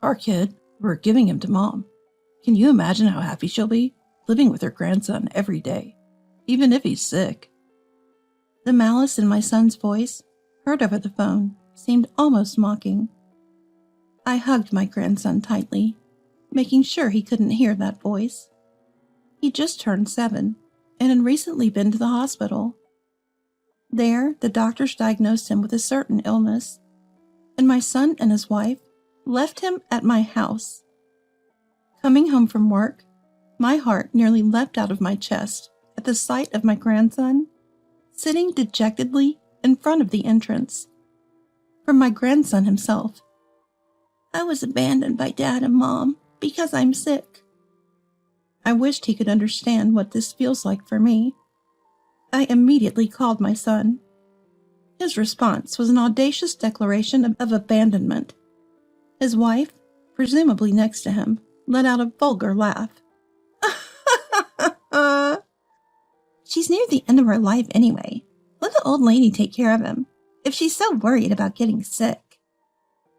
Our kid, we're giving him to Mom. Can you imagine how happy she'll be living with her grandson every day, even if he's sick?" The malice in my son's voice, heard over the phone, seemed almost mocking. I hugged my grandson tightly, making sure he couldn't hear that voice. He just turned 7 and had recently been to the hospital. There, the doctors diagnosed him with a certain illness, and my son and his wife left him at my house. Coming home from work, my heart nearly leapt out of my chest at the sight of my grandson sitting dejectedly in front of the entrance. From my grandson himself, "I was abandoned by Dad and Mom because I'm sick." I wished he could understand what this feels like for me. I immediately called my son. His response was an audacious declaration of abandonment. His wife, presumably next to him, let out a vulgar laugh. "She's near the end of her life anyway. Let the old lady take care of him, if she's so worried about getting sick."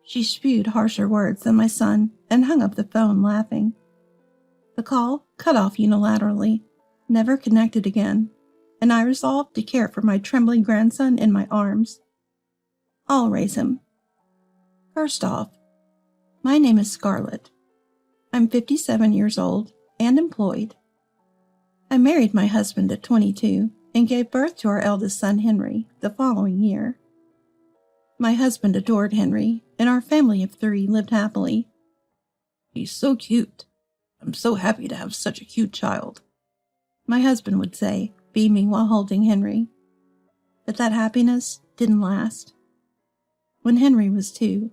She spewed harsher words than my son and hung up the phone laughing. The call cut off unilaterally, never connected again, and I resolved to care for my trembling grandson in my arms. I'll raise him. First off, my name is Scarlett. I'm 57 years old and employed. I married my husband at 22 and gave birth to our eldest son, Henry, the following year. My husband adored Henry, and our family of 3 lived happily. "He's so cute. I'm so happy to have such a cute child," my husband would say, beaming while holding Henry. But that happiness didn't last. When Henry was 2,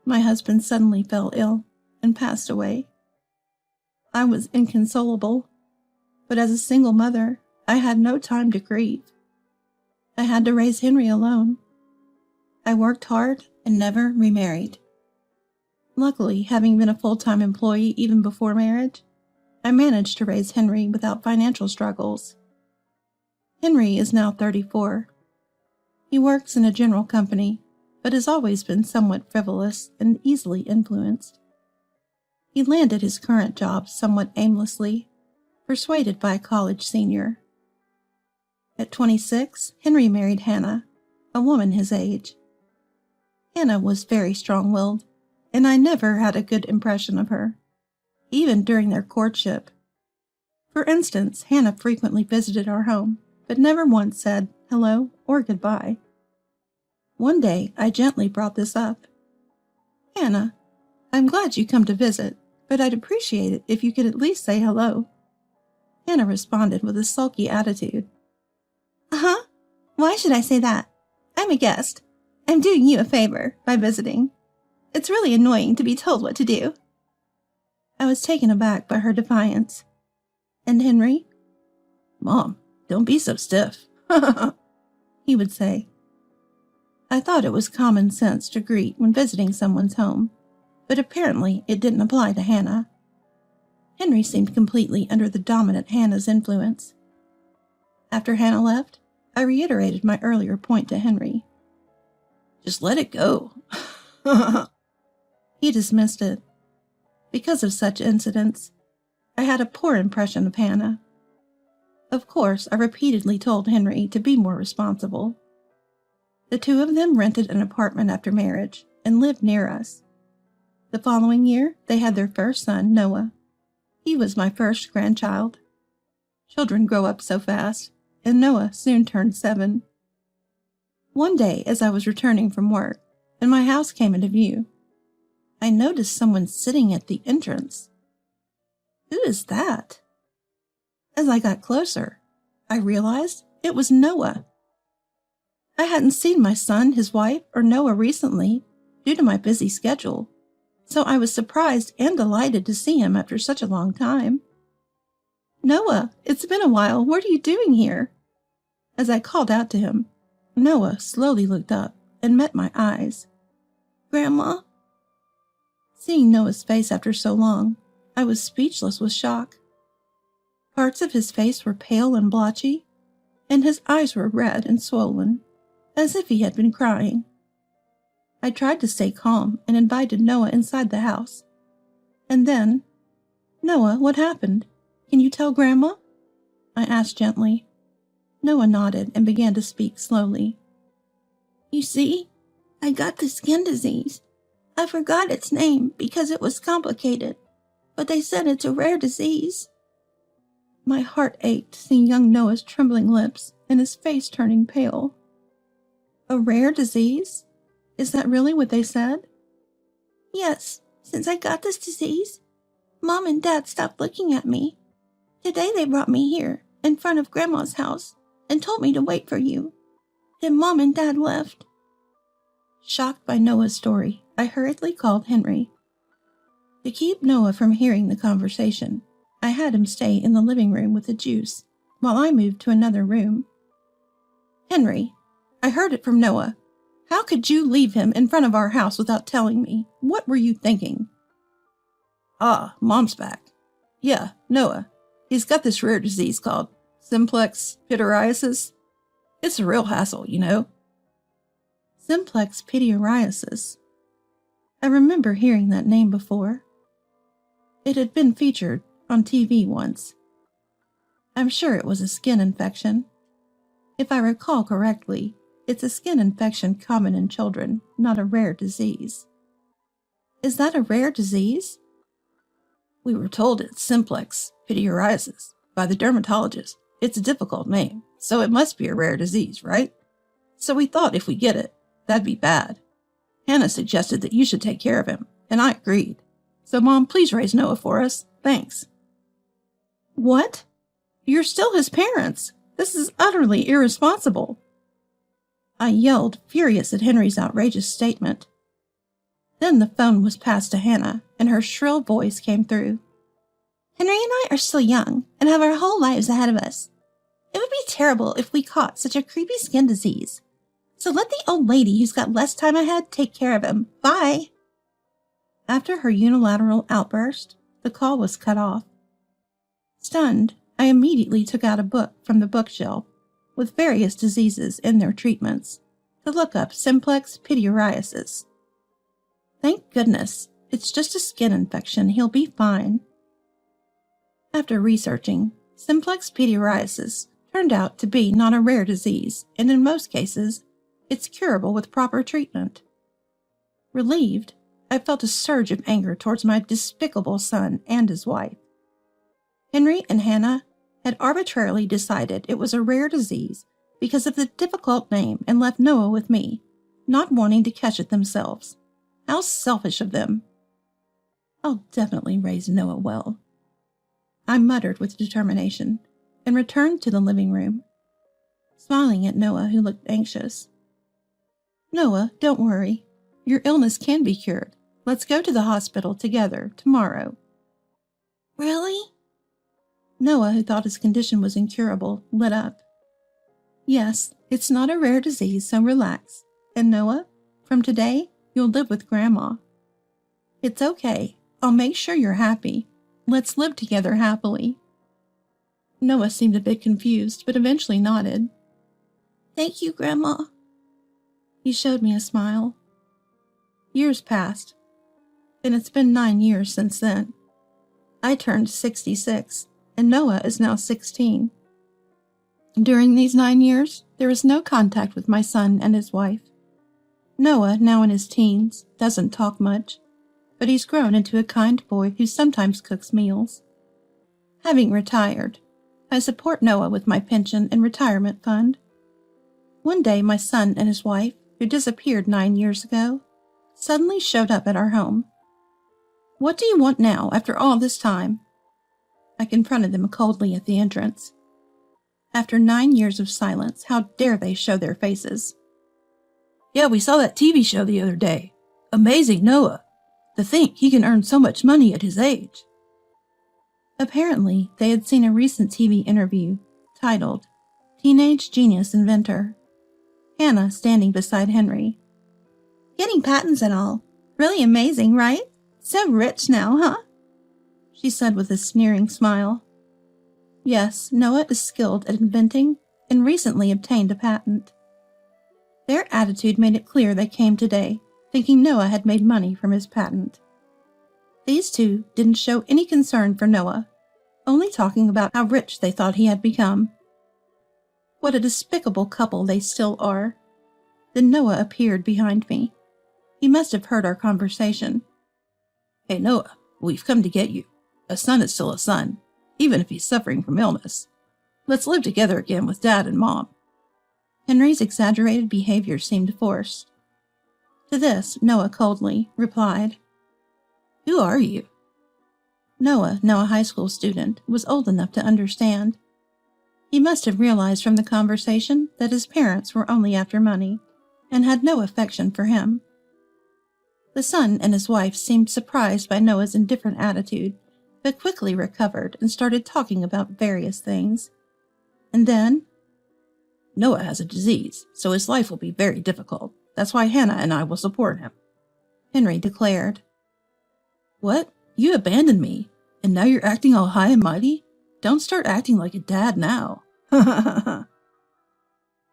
my husband suddenly fell ill and passed away. I was inconsolable, but as a single mother, I had no time to grieve. I had to raise Henry alone. I worked hard and never remarried. Luckily, having been a full-time employee even before marriage, I managed to raise Henry without financial struggles. Henry is now 34. He works in a general company, but has always been somewhat frivolous and easily influenced. He landed his current job somewhat aimlessly, persuaded by a college senior. At 26, Henry married Hannah, a woman his age. Hannah was very strong-willed, and I never had a good impression of her, even during their courtship. For instance, Hannah frequently visited our home, but never once said hello or goodbye. One day, I gently brought this up. "Hannah, I'm glad you come to visit, but I'd appreciate it if you could at least say hello." Hannah responded with a sulky attitude. "Uh-huh. Why should I say that? I'm a guest. I'm doing you a favor by visiting. It's really annoying to be told what to do." I was taken aback by her defiance. "And Henry?" "Mom, don't be so stiff," he would say. I thought it was common sense to greet when visiting someone's home, but apparently it didn't apply to Hannah. Henry seemed completely under the dominant Hannah's influence. After Hannah left, I reiterated my earlier point to Henry. "Just let it go." He dismissed it. Because of such incidents, I had a poor impression of Hannah. Of course, I repeatedly told Henry to be more responsible. The 2 of them rented an apartment after marriage and lived near us. The following year, they had their first son, Noah. He was my first grandchild. Children grow up so fast, and Noah soon turned 7. One day, as I was returning from work, and my house came into view, I noticed someone sitting at the entrance. Who is that? As I got closer, I realized it was Noah. I hadn't seen my son, his wife, or Noah recently due to my busy schedule, so I was surprised and delighted to see him after such a long time. "Noah, it's been a while. What are you doing here?" As I called out to him, Noah slowly looked up and met my eyes. "Grandma?" Seeing Noah's face after so long, I was speechless with shock. Parts of his face were pale and blotchy, and his eyes were red and swollen, as if he had been crying. I tried to stay calm and invited Noah inside the house, And then, Noah, what happened? Can you tell Grandma? I asked gently. Noah nodded and began to speak slowly. You see, I got the skin disease. I forgot its name because it was complicated, but they said it's a rare disease. My heart ached seeing young Noah's trembling lips and his face turning pale. A rare disease? Is that really what they said? Yes, since I got this disease, Mom and Dad stopped looking at me. Today they brought me here, in front of Grandma's house, and told me to wait for you. Then Mom and Dad left. Shocked by Noah's story, I hurriedly called Henry. To keep Noah from hearing the conversation, I had him stay in the living room with the juice, while I moved to another room. Henry, I heard it from Noah. How could you leave him in front of our house without telling me? What were you thinking? Ah, Mom's back. Yeah, Noah. He's got this rare disease called simplex pityriasis. It's a real hassle, you know. Simplex pityriasis. I remember hearing that name before. It had been featured on TV once. I'm sure it was a skin infection. If I recall correctly, it's a skin infection common in children, not a rare disease. Is that a rare disease? We were told it's simplex pityriasis by the dermatologist. It's a difficult name, so it must be a rare disease, right? So we thought if we get it, that'd be bad. Hannah suggested that you should take care of him, and I agreed. So Mom, please raise Noah for us. Thanks. What? You're still his parents. This is utterly irresponsible. I yelled, furious at Henry's outrageous statement. Then the phone was passed to Hannah, and her shrill voice came through. Henry and I are still young and have our whole lives ahead of us. It would be terrible if we caught such a creepy skin disease. So let the old lady who's got less time ahead take care of him. Bye. After her unilateral outburst, the call was cut off. Stunned, I immediately took out a book from the bookshelf with various diseases and their treatments to look up simplex pityriasis. Thank goodness, it's just a skin infection. He'll be fine. After researching, simplex pityriasis turned out to be not a rare disease, and in most cases, it's curable with proper treatment. Relieved, I felt a surge of anger towards my despicable son and his wife. Henry and Hannah had arbitrarily decided it was a rare disease because of the difficult name and left Noah with me, not wanting to catch it themselves. How selfish of them. I'll definitely raise Noah well. I muttered with determination and returned to the living room, smiling at Noah, who looked anxious. Noah, don't worry. Your illness can be cured. Let's go to the hospital together tomorrow. Really? Noah, who thought his condition was incurable, lit up. Yes, it's not a rare disease, so relax. And Noah, from today, you'll live with Grandma. It's okay. I'll make sure you're happy. Let's live together happily. Noah seemed a bit confused, but eventually nodded. Thank you, Grandma. He showed me a smile. Years passed, and it's been 9 years since then. I turned 66, and Noah is now 16. During these 9 years, there is no contact with my son and his wife. Noah, now in his teens, doesn't talk much, but he's grown into a kind boy who sometimes cooks meals. Having retired, I support Noah with my pension and retirement fund. One day, my son and his wife, who disappeared 9 years ago, suddenly showed up at our home. What do you want now, after all this time? I confronted them coldly at the entrance. After 9 years of silence, how dare they show their faces? Yeah, we saw that TV show the other day. Amazing Noah. To think he can earn so much money at his age. Apparently, they had seen a recent TV interview titled Teenage Genius Inventor. Hannah standing beside Henry. Getting patents and all. Really amazing, right? So rich now, huh? She said with a sneering smile. Yes, Noah is skilled at inventing and recently obtained a patent. Their attitude made it clear they came today, thinking Noah had made money from his patent. These two didn't show any concern for Noah, only talking about how rich they thought he had become. What a despicable couple they still are. Then Noah appeared behind me. He must have heard our conversation. Hey, Noah, we've come to get you. A son is still a son, even if he's suffering from illness. Let's live together again with Dad and Mom. Henry's exaggerated behavior seemed forced. To this, Noah coldly replied, Who are you? Noah, now a high school student, was old enough to understand. He must have realized from the conversation that his parents were only after money and had no affection for him. The son and his wife seemed surprised by Noah's indifferent attitude, but quickly recovered and started talking about various things. And then, Noah has a disease, so his life will be very difficult. That's why Hannah and I will support him, Henry declared. What? You abandoned me, and now you're acting all high and mighty? Don't start acting like a dad now.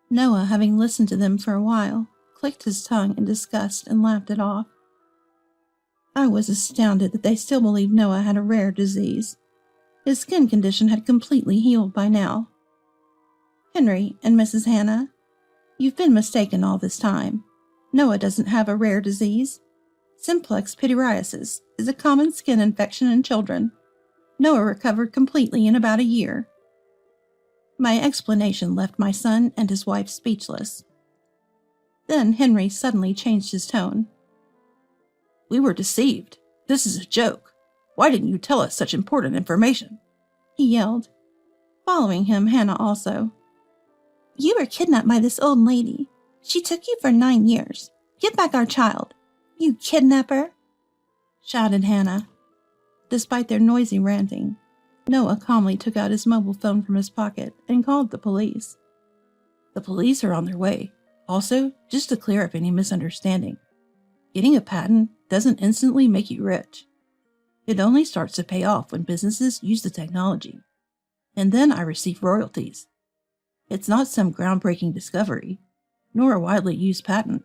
Noah, having listened to them for a while, clicked his tongue in disgust and laughed it off. I was astounded that they still believed Noah had a rare disease. His skin condition had completely healed by now. Henry and Mrs. Hannah, you've been mistaken all this time. Noah doesn't have a rare disease. Simplex pityriasis is a common skin infection in children. Noah recovered completely in about a year. My explanation left my son and his wife speechless. Then Henry suddenly changed his tone. We were deceived. This is a joke. Why didn't you tell us such important information? He yelled. Following him, Hannah also. You were kidnapped by this old lady. She took you for 9 years. Give back our child. You kidnapper! Shouted Hannah. Despite their noisy ranting, Noah calmly took out his mobile phone from his pocket and called the police. The police are on their way. Also, just to clear up any misunderstanding, getting a patent doesn't instantly make you rich. It only starts to pay off when businesses use the technology. And then I receive royalties. It's not some groundbreaking discovery, nor a widely used patent,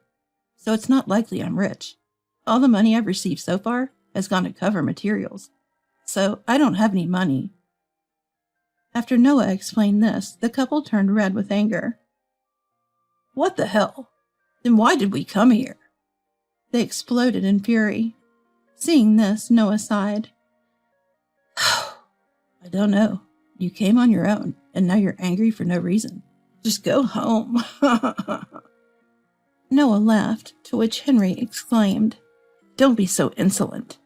so it's not likely I'm rich. All the money I've received so far has gone to cover materials, so I don't have any money. After Noah explained this, the couple turned red with anger. What the hell? Then why did we come here? They exploded in fury. Seeing this, Noah sighed. I don't know. You came on your own, and now you're angry for no reason. Just go home. Noah laughed, to which Henry exclaimed, Don't be so insolent.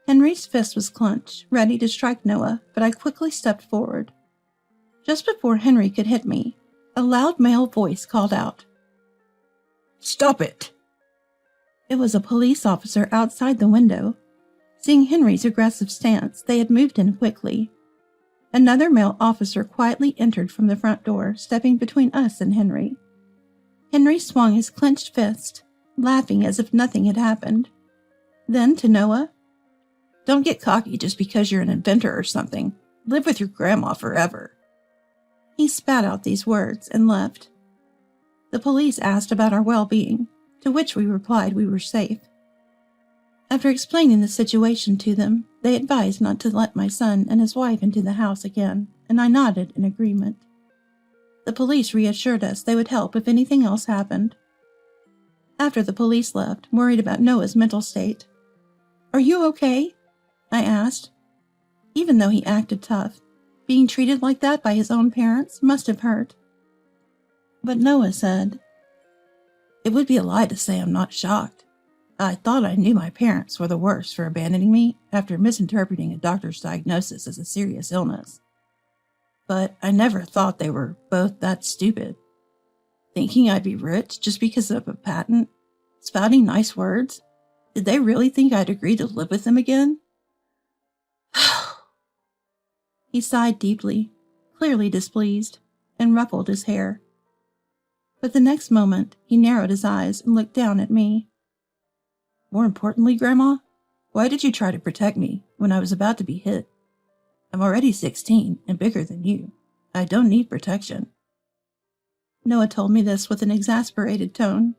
Henry's fist was clenched, ready to strike Noah, but I quickly stepped forward. Just before Henry could hit me, a loud male voice called out, Stop it! It was a police officer outside the window. Seeing Henry's aggressive stance, they had moved in quickly. Another male officer quietly entered from the front door, stepping between us and Henry. Henry swung his clenched fist, laughing as if nothing had happened. Then to Noah, Don't get cocky just because you're an inventor or something. Live with your grandma forever. He spat out these words and left. The police asked about our well-being, to which we replied we were safe. After explaining the situation to them, they advised not to let my son and his wife into the house again, and I nodded in agreement. The police reassured us they would help if anything else happened. After the police left, worried about Noah's mental state. Are you okay? I asked. Even though he acted tough, being treated like that by his own parents must have hurt. But Noah said, It would be a lie to say I'm not shocked. I thought I knew my parents were the worst for abandoning me after misinterpreting a doctor's diagnosis as a serious illness. But I never thought they were both that stupid. Thinking I'd be rich just because of a patent, spouting nice words. Did they really think I'd agree to live with them again? He sighed deeply, clearly displeased, and ruffled his hair. But the next moment, he narrowed his eyes and looked down at me. More importantly, Grandma, why did you try to protect me when I was about to be hit? I'm already 16 and bigger than you. I don't need protection. Noah told me this with an exasperated tone.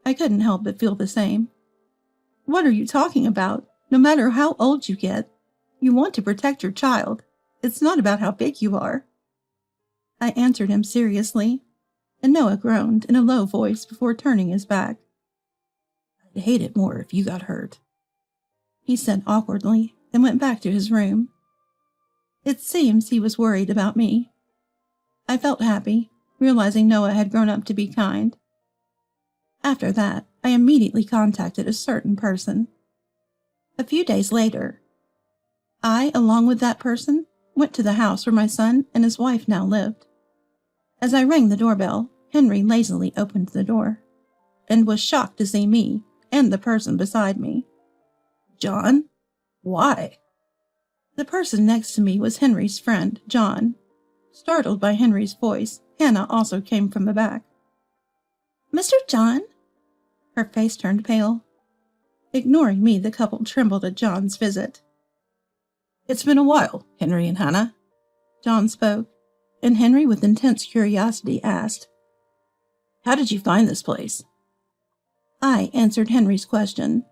I couldn't help but feel the same. What are you talking about? No matter how old you get, you want to protect your child. It's not about how big you are. I answered him seriously, and Noah groaned in a low voice before turning his back. I'd hate it more if you got hurt, he said awkwardly, and went back to his room. It seems he was worried about me. I felt happy, realizing Noah had grown up to be kind. After that, I immediately contacted a certain person. A few days later, I, along with that person, went to the house where my son and his wife now lived. As I rang the doorbell, Henry lazily opened the door, and was shocked to see me and the person beside me. John? Why? The person next to me was Henry's friend, John. Startled by Henry's voice, Hannah also came from the back. Mr. John? Her face turned pale. Ignoring me, the couple trembled at John's visit. It's been a while, Henry and Hannah. John spoke, and Henry with intense curiosity asked, How did you find this place? I answered Henry's question.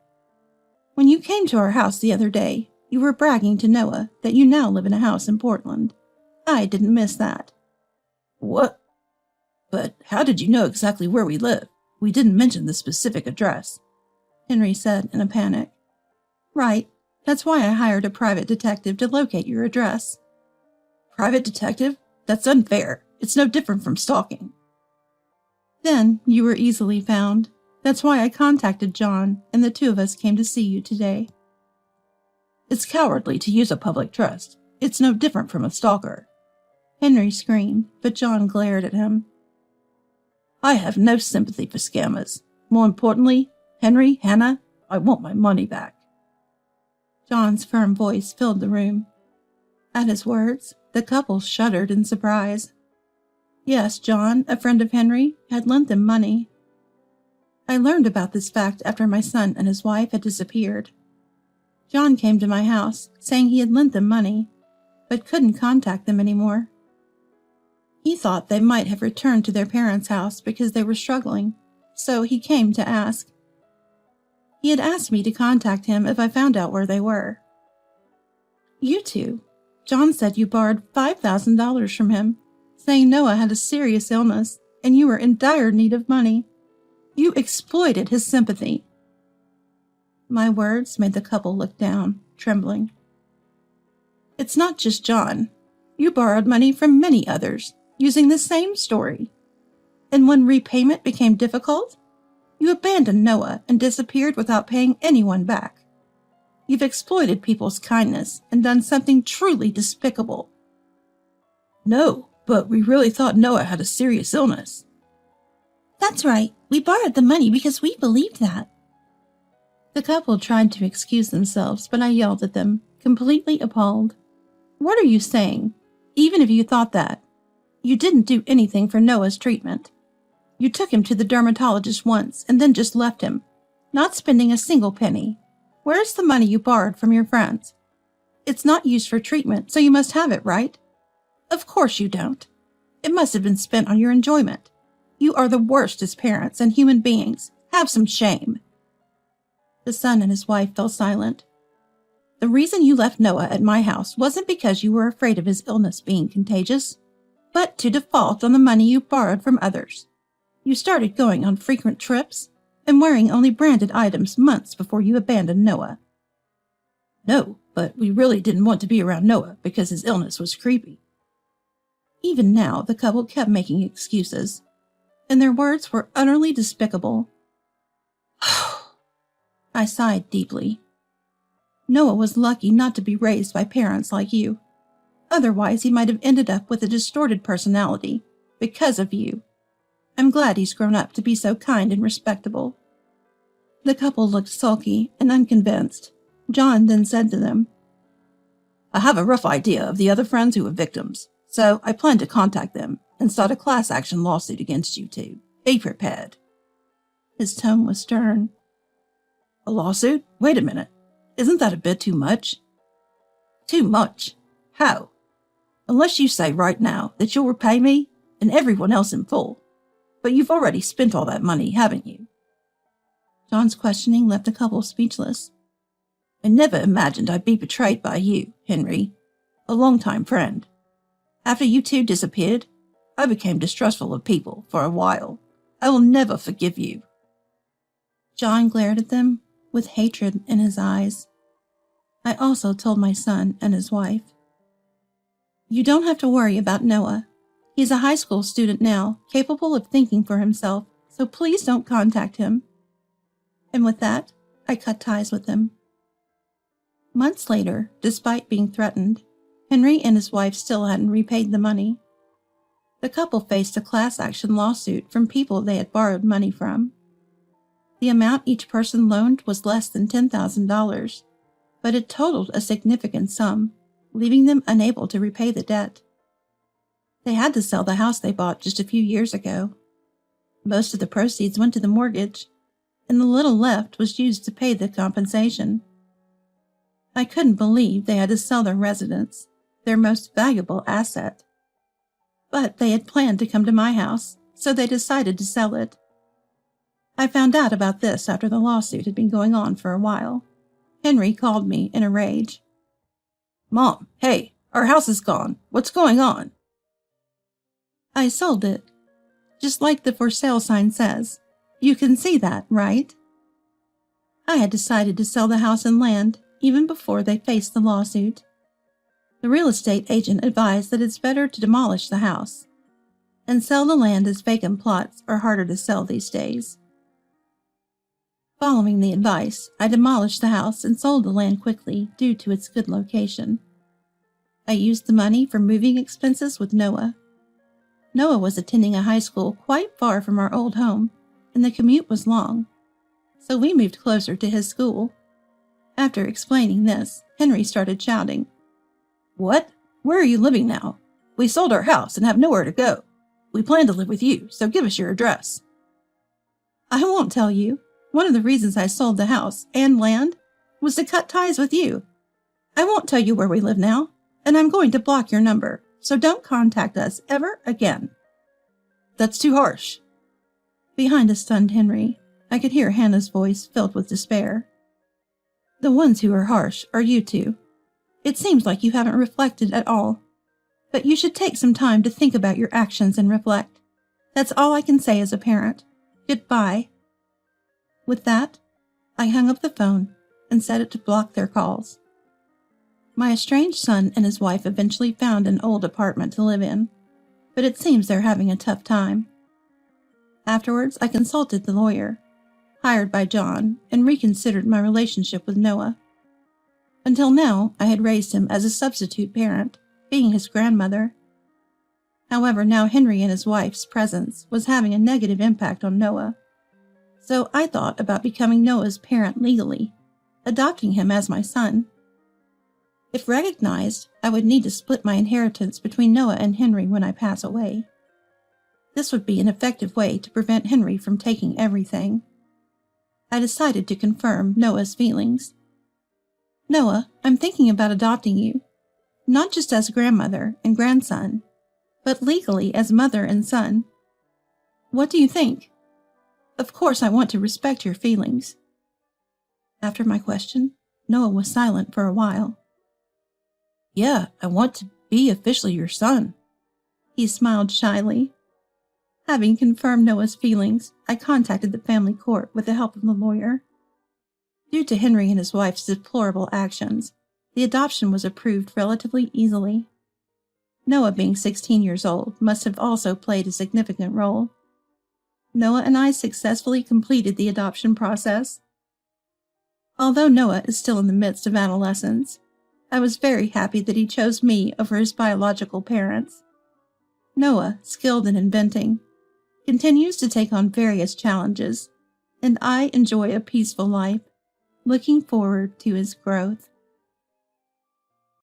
When you came to our house the other day, you were bragging to Noah that you now live in a house in Portland. I didn't miss that. What? But how did you know exactly where we live? We didn't mention the specific address, Henry said in a panic. Right. That's why I hired a private detective to locate your address. Private detective? That's unfair. It's no different from stalking. Then you were easily found. That's why I contacted John, and the two of us came to see you today. It's cowardly to use a public trust. It's no different from a stalker. Henry screamed, but John glared at him. I have no sympathy for scammers. More importantly, Henry, Hannah, I want my money back. John's firm voice filled the room. At his words, the couple shuddered in surprise. Yes, John, a friend of Henry, had lent them money. I learned about this fact after my son and his wife had disappeared. John came to my house, saying he had lent them money, but couldn't contact them anymore. He thought they might have returned to their parents' house because they were struggling, so he came to ask. He had asked me to contact him if I found out where they were. You two, John said you borrowed $5,000 from him, saying Noah had a serious illness and you were in dire need of money. You exploited his sympathy. My words made the couple look down, trembling. It's not just John. You borrowed money from many others, using the same story. And when repayment became difficult, you abandoned Noah and disappeared without paying anyone back. You've exploited people's kindness and done something truly despicable. No, but we really thought Noah had a serious illness. That's right. We borrowed the money because we believed that. The couple tried to excuse themselves, but I yelled at them, completely appalled. What are you saying? Even if you thought that, you didn't do anything for Noah's treatment. You took him to the dermatologist once and then just left him, not spending a single penny. Where's the money you borrowed from your friends? It's not used for treatment, so you must have it, right? Of course you don't. It must have been spent on your enjoyment. You are the worst as parents and human beings. Have some shame. The son and his wife fell silent. The reason you left Noah at my house wasn't because you were afraid of his illness being contagious, but to default on the money you borrowed from others. You started going on frequent trips and wearing only branded items months before you abandoned Noah. No, but we really didn't want to be around Noah because his illness was creepy. Even now, the couple kept making excuses, and their words were utterly despicable. I sighed deeply. Noah was lucky not to be raised by parents like you. Otherwise, he might have ended up with a distorted personality because of you. I'm glad he's grown up to be so kind and respectable. The couple looked sulky and unconvinced. John then said to them, I have a rough idea of the other friends who were victims, so I plan to contact them and start a class action lawsuit against you two. Be prepared. His tone was stern. A lawsuit? Wait a minute. Isn't that a bit too much? Too much? How? Unless you say right now that you'll repay me and everyone else in full. But you've already spent all that money, haven't you? John's questioning left the couple speechless. I never imagined I'd be betrayed by you, Henry, a longtime friend. After you two disappeared, I became distrustful of people for a while. I will never forgive you." John glared at them with hatred in his eyes. I also told my son and his wife, "You don't have to worry about Noah. He's a high school student now, capable of thinking for himself, so please don't contact him." And with that, I cut ties with him. Months later, despite being threatened, Henry and his wife still hadn't repaid the money. The couple faced a class action lawsuit from people they had borrowed money from. The amount each person loaned was less than $10,000, but it totaled a significant sum, leaving them unable to repay the debt. They had to sell the house they bought just a few years ago. Most of the proceeds went to the mortgage, and the little left was used to pay the compensation. I couldn't believe they had to sell their residence, their most valuable asset. But they had planned to come to my house, so they decided to sell it. I found out about this after the lawsuit had been going on for a while. Henry called me in a rage. "Mom, hey, our house is gone. What's going on?" "I sold it. Just like the for sale sign says. You can see that, right?" I had decided to sell the house and land even before they faced the lawsuit. The real estate agent advised that it's better to demolish the house and sell the land, as vacant plots are harder to sell these days. Following the advice, I demolished the house and sold the land quickly due to its good location. I used the money for moving expenses with Noah. Noah was attending a high school quite far from our old home, and the commute was long, so we moved closer to his school. After explaining this, Henry started shouting, "What? Where are you living now? We sold our house and have nowhere to go. We plan to live with you, so give us your address." "I won't tell you. One of the reasons I sold the house and land was to cut ties with you. I won't tell you where we live now, and I'm going to block your number, so don't contact us ever again." "That's too harsh." Behind a stunned Henry, I could hear Hannah's voice filled with despair. "The ones who are harsh are you two. It seems like you haven't reflected at all. But you should take some time to think about your actions and reflect. That's all I can say as a parent. Goodbye." With that, I hung up the phone and set it to block their calls. My estranged son and his wife eventually found an old apartment to live in, but it seems they're having a tough time. Afterwards, I consulted the lawyer, hired by John, and reconsidered my relationship with Noah. Until now, I had raised him as a substitute parent, being his grandmother. However, now Henry and his wife's presence was having a negative impact on Noah. So I thought about becoming Noah's parent legally, adopting him as my son. If recognized, I would need to split my inheritance between Noah and Henry when I pass away. This would be an effective way to prevent Henry from taking everything. I decided to confirm Noah's feelings. "Noah, I'm thinking about adopting you, not just as grandmother and grandson, but legally as mother and son. What do you think? Of course, I want to respect your feelings." After my question, Noah was silent for a while. "Yeah, I want to be officially your son." He smiled shyly. Having confirmed Noah's feelings, I contacted the family court with the help of the lawyer. Due to Henry and his wife's deplorable actions, the adoption was approved relatively easily. Noah, being 16 years old, must have also played a significant role. Noah and I successfully completed the adoption process. Although Noah is still in the midst of adolescence, I was very happy that he chose me over his biological parents. Noah, skilled in inventing, continues to take on various challenges, and I enjoy a peaceful life, looking forward to his growth.